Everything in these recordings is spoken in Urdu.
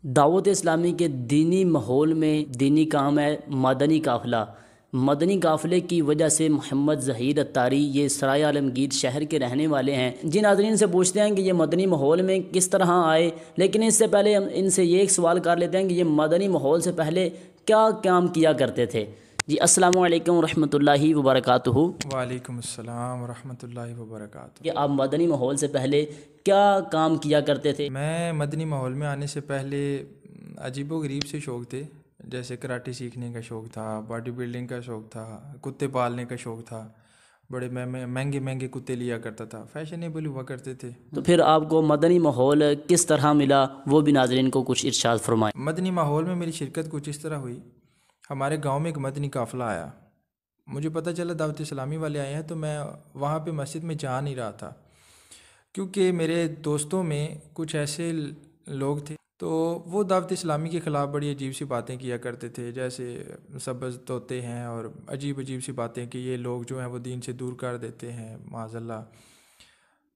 دعوت اسلامی کے دینی ماحول میں دینی کام ہے مدنی قافلہ۔ مدنی قافلے کی وجہ سے محمد ظہیر اتاری یہ سرائے عالمگیر شہر کے رہنے والے ہیں۔ ناظرین سے پوچھتے ہیں کہ یہ مدنی ماحول میں کس طرح آئے، لیکن اس سے پہلے ہم ان سے یہ ایک سوال کر لیتے ہیں کہ یہ مدنی ماحول سے پہلے کیا کام کیا کرتے تھے۔ جی السلام علیکم ورحمۃ اللہ وبرکاتہ۔ وعلیکم السلام ورحمۃ اللہ وبرکاتہ۔ کہ آپ مدنی ماحول سے پہلے کیا کام کیا کرتے تھے؟ میں مدنی ماحول میں آنے سے پہلے عجیب و غریب سے شوق تھے، جیسے کراٹے سیکھنے کا شوق تھا، باڈی بلڈنگ کا شوق تھا، کتے پالنے کا شوق تھا، بڑے مہنگے مہنگے کتے لیا کرتا تھا، فیشنیبل ہوا کرتے تھے۔ تو پھر آپ کو مدنی ماحول کس طرح ملا، وہ بھی ناظرین کو کچھ ارشاد فرمائیں۔ مدنی ماحول میں میری شرکت کچھ اس طرح ہوئی، ہمارے گاؤں میں ایک مدنی قافلہ آیا، مجھے پتہ چلا دعوت اسلامی والے آئے ہیں، تو میں وہاں پہ مسجد میں جا نہیں رہا تھا، کیونکہ میرے دوستوں میں کچھ ایسے لوگ تھے تو وہ دعوت اسلامی کے خلاف بڑی عجیب سی باتیں کیا کرتے تھے، جیسے سبز طوطے ہیں اور عجیب سی باتیں کہ یہ لوگ جو ہیں وہ دین سے دور کر دیتے ہیں معاذ اللہ۔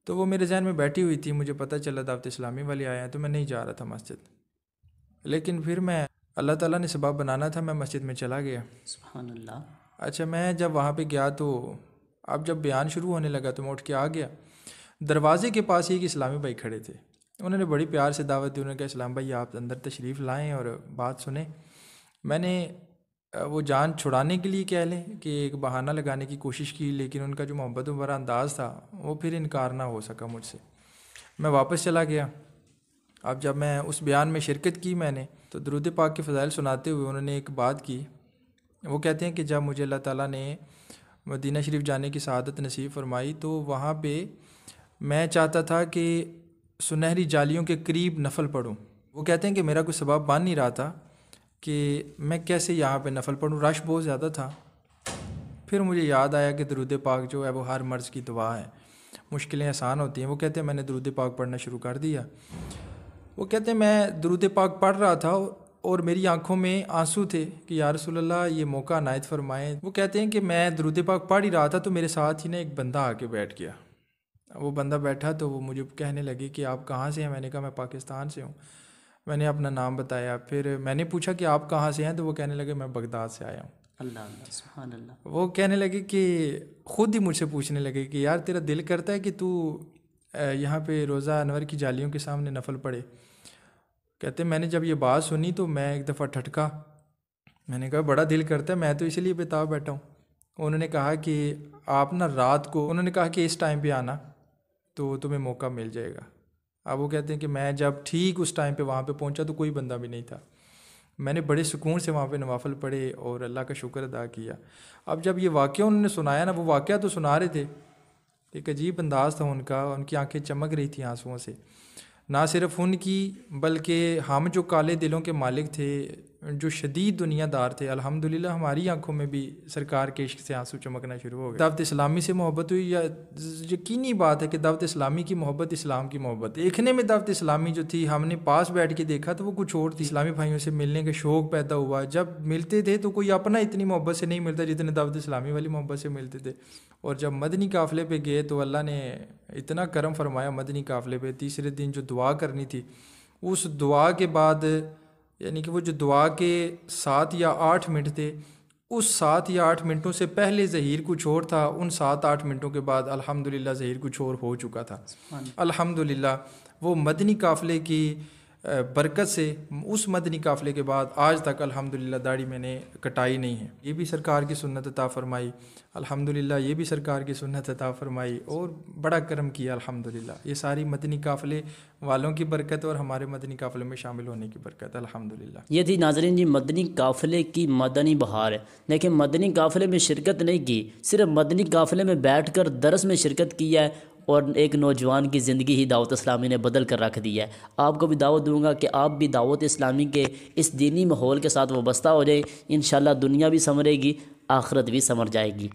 تو وہ میرے ذہن میں بیٹھی ہوئی تھی، مجھے پتہ چلا دعوت اسلامی والے آئے ہیں، تو میں نہیں جا رہا تھا مسجد، لیکن پھر میں اللہ تعالیٰ نے سبب بنانا تھا، میں مسجد میں چلا گیا۔ سبحان اللہ۔ اچھا، میں جب وہاں پہ گیا تو اب جب بیان شروع ہونے لگا تو میں اٹھ کے آ گیا، دروازے کے پاس ایک اسلامی بھائی کھڑے تھے، انہوں نے بڑی پیار سے دعوت دی، انہوں نے کہا اسلام بھائی آپ اندر تشریف لائیں اور بات سنیں۔ میں نے وہ جان چھڑانے کے لیے کہہ لیں کہ ایک بہانہ لگانے کی کوشش کی، لیکن ان کا جو محبت بھرا انداز تھا وہ پھر انکار نہ ہو سکا مجھ سے، میں واپس چلا گیا۔ اب جب میں اس بیان میں شرکت کی میں نے، تو درود پاک کے فضائل سناتے ہوئے انہوں نے ایک بات کی، وہ کہتے ہیں کہ جب مجھے اللہ تعالیٰ نے مدینہ شریف جانے کی سعادت نصیب فرمائی تو وہاں پہ میں چاہتا تھا کہ سنہری جالیوں کے قریب نفل پڑھوں۔ وہ کہتے ہیں کہ میرا کوئی سبب بن نہیں رہا تھا کہ میں کیسے یہاں پہ نفل پڑھوں، رش بہت زیادہ تھا۔ پھر مجھے یاد آیا کہ درود پاک جو ہے وہ ہر مرض کی دوا ہے، مشکلیں آسان ہوتی ہیں۔ وہ کہتے ہیں میں نے درود پاک پڑھنا شروع کر دیا۔ وہ کہتے ہیں میں درود پاک پڑھ رہا تھا اور میری آنکھوں میں آنسو تھے کہ یا رسول اللہ یہ موقع عنایت فرمائیں۔ وہ کہتے ہیں کہ میں درود پاک پڑھ ہی رہا تھا تو میرے ساتھ ہی ایک بندہ آ کے بیٹھ گیا۔ وہ بندہ بیٹھا تو وہ مجھے کہنے لگے کہ آپ کہاں سے ہیں؟ میں نے کہا میں پاکستان سے ہوں۔ میں نے اپنا نام بتایا، پھر میں نے پوچھا کہ آپ کہاں سے ہیں؟ تو وہ کہنے لگے میں بغداد سے آیا ہوں۔ اللہ اللہ، سبحان اللہ۔ وہ کہنے لگے کہ خود ہی مجھ سے پوچھنے لگے کہ یار تیرا دل کرتا ہے کہ تو یہاں پہ روزہ انور کی جالیوں کے سامنے نفل پڑھے؟ کہتے ہیں میں نے جب یہ بات سنی تو میں ایک دفعہ ٹھٹکا، میں نے کہا بڑا دل کرتا ہے، میں تو اسی لیے بتاؤ بیٹھا ہوں۔ انہوں نے کہا کہ آپ نا رات کو، انہوں نے کہا کہ اس ٹائم پہ آنا تو تمہیں موقع مل جائے گا۔ اب وہ کہتے ہیں کہ میں جب ٹھیک اس ٹائم پہ وہاں پہ پہنچا تو کوئی بندہ بھی نہیں تھا، میں نے بڑے سکون سے وہاں پہ نوافل پڑھے اور اللہ کا شکر ادا کیا۔ اب جب یہ واقعہ انہوں نے سنایا نا، وہ واقعہ تو سنا رہے تھے، ایک عجیب انداز تھا ان کا، ان کی آنکھیں چمک رہی تھیں آنسوؤں سے، نہ صرف ان کی بلکہ ہم جو کالے دلوں کے مالک تھے، جو شدید دنیا دار تھے، الحمدللہ ہماری آنکھوں میں بھی سرکار کے عشق سے آنسو چمکنا شروع ہو گئے۔ دعوت اسلامی سے محبت ہوئی، یا یقینی بات ہے کہ دعوت اسلامی کی محبت اسلام کی محبت۔ دیکھنے میں دعوت اسلامی جو تھی، ہم نے پاس بیٹھ کے دیکھا تو وہ کچھ اور تھی۔ اسلامی بھائیوں سے ملنے کا شوق پیدا ہوا، جب ملتے تھے تو کوئی اپنا اتنی محبت سے نہیں ملتا جتنے دعوت اسلامی والی محبت سے ملتے تھے۔ اور جب مدنی قافلے پہ گئے تو اللہ نے اتنا کرم فرمایا مدنی قافلے پہ، تیسرے دن جو دعا کرنی تھی، اس دعا کے بعد یعنی کہ وہ جو دعا کے 7 یا 8 منٹ تھے، اس 7 یا 8 منٹوں سے پہلے ظہیر کچھ اور تھا، ان 7-8 منٹوں کے بعد الحمدللہ ظہیر کچھ اور ہو چکا تھا۔ الحمدللہ وہ مدنی قافلے کی برکت سے اس مدنی قافلے کے بعد آج تک الحمدللہ داڑھی میں نے کٹائی نہیں ہے۔ یہ بھی سرکار کی سنت عطا فرمائی الحمدللہ، یہ بھی سرکار کی سنت عطا فرمائی اور بڑا کرم کیا الحمدللہ۔ یہ ساری مدنی قافلے والوں کی برکت اور ہمارے مدنی قافلے میں شامل ہونے کی برکت الحمدللہ۔ یہ تھی ناظرین جی مدنی قافلے کی مدنی بہار ہے، لیکن مدنی قافلے میں شرکت نہیں کی، صرف مدنی قافلے میں بیٹھ کر درس میں شرکت کی ہے، اور ایک نوجوان کی زندگی ہی دعوت اسلامی نے بدل کر رکھ دی ہے۔ آپ کو بھی دعوت دوں گا کہ آپ بھی دعوت اسلامی کے اس دینی ماحول کے ساتھ وابستہ ہو جائے، انشاءاللہ دنیا بھی سنورے گی، آخرت بھی سنور جائے گی۔